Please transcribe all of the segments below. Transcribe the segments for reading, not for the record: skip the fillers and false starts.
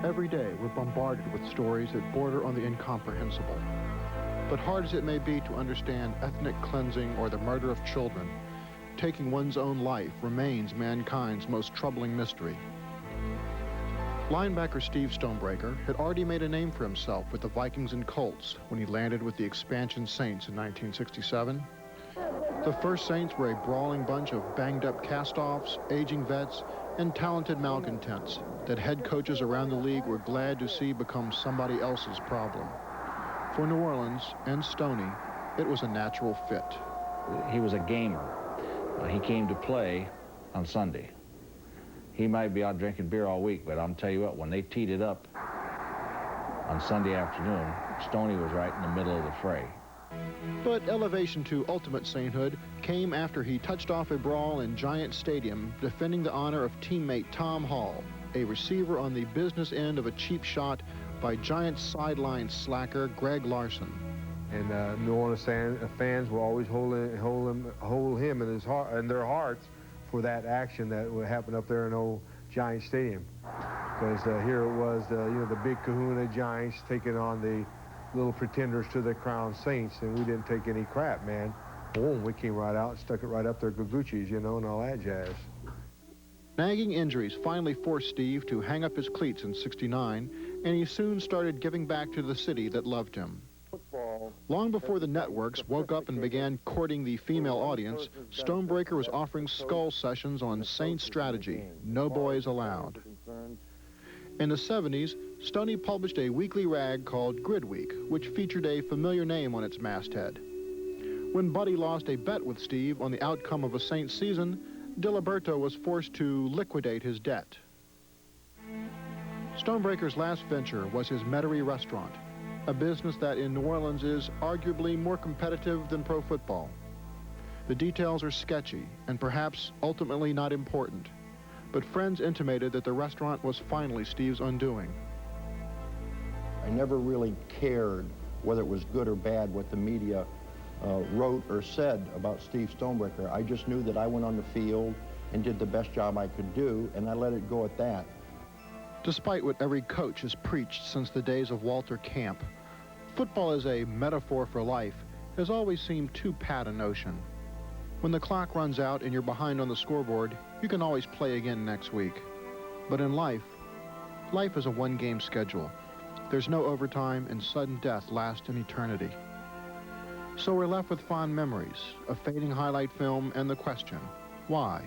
Every day, we're bombarded with stories that border on the incomprehensible. But hard as it may be to understand ethnic cleansing or the murder of children, taking one's own life remains mankind's most troubling mystery. Linebacker Steve Stonebreaker had already made a name for himself with the Vikings and Colts when he landed with the expansion Saints in 1967. The first Saints were a brawling bunch of banged-up cast-offs, aging vets, and talented malcontents that head coaches around the league were glad to see become somebody else's problem. For New Orleans and Stoney, it was a natural fit. He was a gamer. He came to play on Sunday. He might be out drinking beer all week, but I'll tell you what, when they teed it up on Sunday afternoon, Stoney was right in the middle of the fray. But elevation to ultimate sainthood came after he touched off a brawl in Giant Stadium, defending the honor of teammate Tom Hall, a receiver on the business end of a cheap shot by Giants sideline slacker Greg Larson. And New Orleans fans will always hold him in his heart, in their hearts, for that action that would happen up there in old Giant Stadium. Because here it was, you know, the big kahuna Giants taking on the little pretenders to the crown Saints, and we didn't take any crap, man. Boom, we came right out and stuck it right up their Gucci's, you know, and all that jazz. Nagging injuries finally forced Steve to hang up his cleats in '69, and he soon started giving back to the city that loved him. Long before the networks woke up and began courting the female audience, Stonebreaker was offering skull sessions on Saints strategy, no boys allowed. In the '70s, Stoney published a weekly rag called Grid Week, which featured a familiar name on its masthead. When Buddy lost a bet with Steve on the outcome of a Saints season, Diliberto was forced to liquidate his debt. Stonebreaker's last venture was his Metairie restaurant, a business that in New Orleans is arguably more competitive than pro football. The details are sketchy and perhaps ultimately not important, but friends intimated that the restaurant was finally Steve's undoing. I never really cared whether it was good or bad what the media wrote or said about Steve Stonebreaker. I just knew that I went on the field and did the best job I could do, and I let it go at that. Despite what every coach has preached since the days of Walter Camp, football as a metaphor for life has always seemed too pat a notion. When the clock runs out and you're behind on the scoreboard, you can always play again next week. But in life is a one-game schedule. There's no overtime, and sudden death lasts an eternity. So we're left with fond memories, a fading highlight film, and the question, why?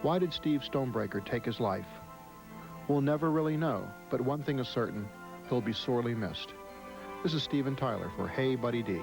Why did Steve Stonebreaker take his life? We'll never really know, but one thing is certain, he'll be sorely missed. This is Steven Tyler for Hey Buddy D.